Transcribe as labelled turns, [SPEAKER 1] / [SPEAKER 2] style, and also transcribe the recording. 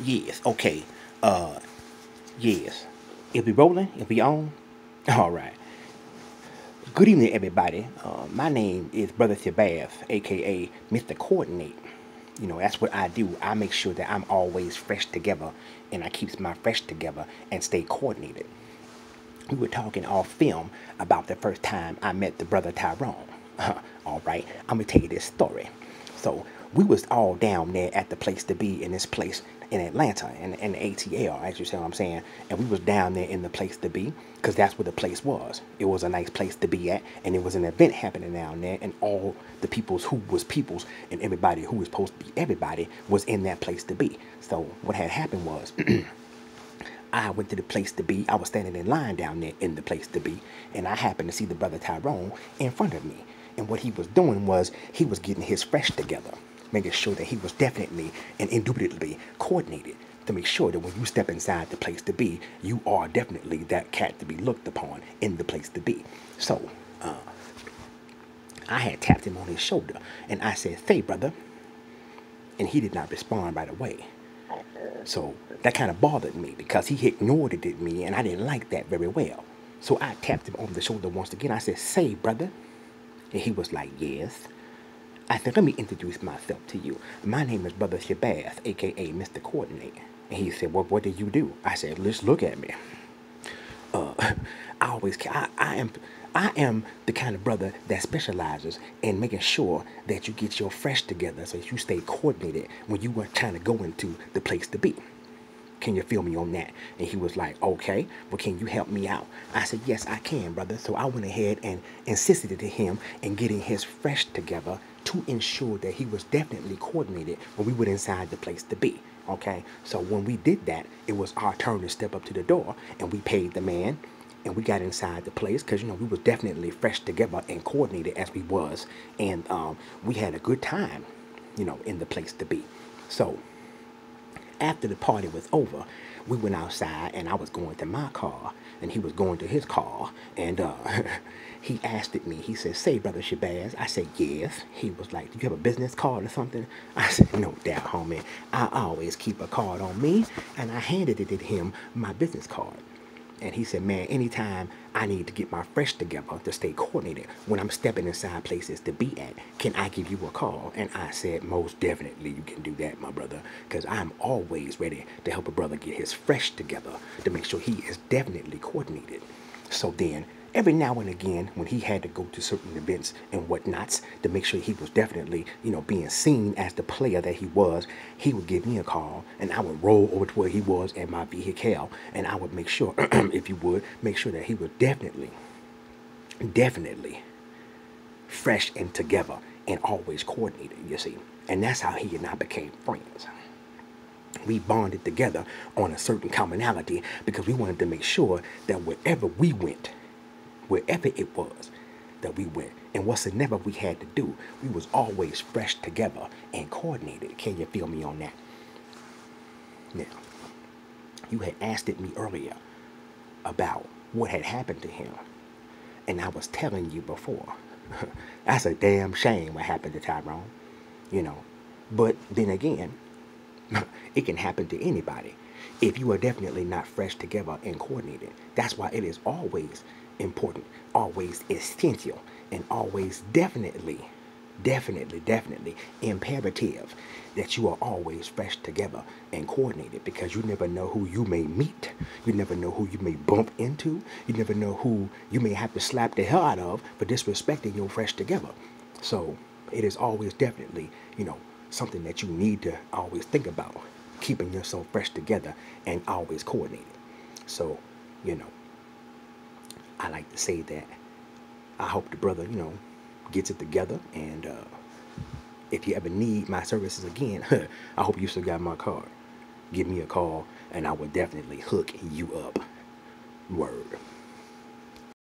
[SPEAKER 1] Yes, okay. Yes. If we rolling, if we on, all right. Good evening, everybody. My name is Brother Shabazz, aka Mr. Coordinate. You know, that's what I do. I make sure that I'm always fresh together, and I keeps my fresh together and stay coordinated. We were talking off film about the first time I met the brother Tyrone. All right, I'm gonna tell you this story. So we was all down there at the place to be in this place in Atlanta in the ATL, as you see what I'm saying. And we was down there in the place to be because that's where the place was. It was a nice place to be at, and it was an event happening down there, and all the peoples who was peoples and everybody who was supposed to be everybody was in that place to be. So what had happened was I went to the place to be. I was standing in line down there in the place to be, and I happened to see the brother Tyrone in front of me. And what he was doing was he was getting his fresh together, making sure that he was definitely and indubitably coordinated to make sure that when you step inside the place to be, you are definitely that cat to be looked upon in the place to be. So I had tapped him on his shoulder, and I said, "Say, brother," and he did not respond right away. So that kind of bothered me because he ignored it at me, and I didn't like that very well. So I tapped him on the shoulder once again. I said, "Say, brother." And he was like, "Yes." I said, "Let me introduce myself to you. My name is Brother Shabazz, aka Mr. Coordinate." And he said, "Well, what do you do?" I said, "Let's look at me. I am the kind of brother that specializes in making sure that you get your fresh together so that you stay coordinated when you are trying to go into the place to be. Can you feel me on that?" And he was like, "Okay, well, can you help me out?" I said, "Yes, I can, brother." So I went ahead and insisted to him in getting his fresh together to ensure that he was definitely coordinated when we went inside the place to be. Okay, so when we did that, it was our turn to step up to the door, and we paid the man, and we got inside the place because we was definitely fresh together and coordinated as we was, and we had a good time, in the place to be. So after the party was over, we went outside, and I was going to my car, and he was going to his car, and he asked me, he said, "Say, Brother Shabazz." I said, "Yes." He was like, "Do you have a business card or something?" I said, "No doubt, homie. I always keep a card on me," and I handed it to him, my business card. And he said, "Man, anytime I need to get my fresh together to stay coordinated when I'm stepping inside places to be at, can I give you a call?" And I said, "Most definitely you can do that, my brother, because I'm always ready to help a brother get his fresh together to make sure he is definitely coordinated." So then, every now and again, when he had to go to certain events and whatnots to make sure he was definitely, being seen as the player that he was, he would give me a call, and I would roll over to where he was in my vehicle, and I would make sure, if you would, make sure that he was definitely fresh and together and always coordinated, you see. And that's how he and I became friends. We bonded together on a certain commonality because we wanted to make sure that wherever it was that we went, and whatsoever we had to do, we was always fresh together and coordinated. Can you feel me on that? Now, you had asked me earlier about what had happened to him, and I was telling you before, that's a damn shame what happened to Tyrone, But then again, it can happen to anybody if you are definitely not fresh together and coordinated. That's why it is always important, always essential, and always definitely imperative that you are always fresh together and coordinated, because you never know who you may meet. You never know who you may bump into. You never know who you may have to slap the hell out of for disrespecting your fresh together. So it is always definitely, something that you need to always think about, keeping yourself fresh together and always coordinated. So, I like to say that I hope the brother, gets it together. And if you ever need my services again, I hope you still got my card. Give me a call, and I will definitely hook you up. Word.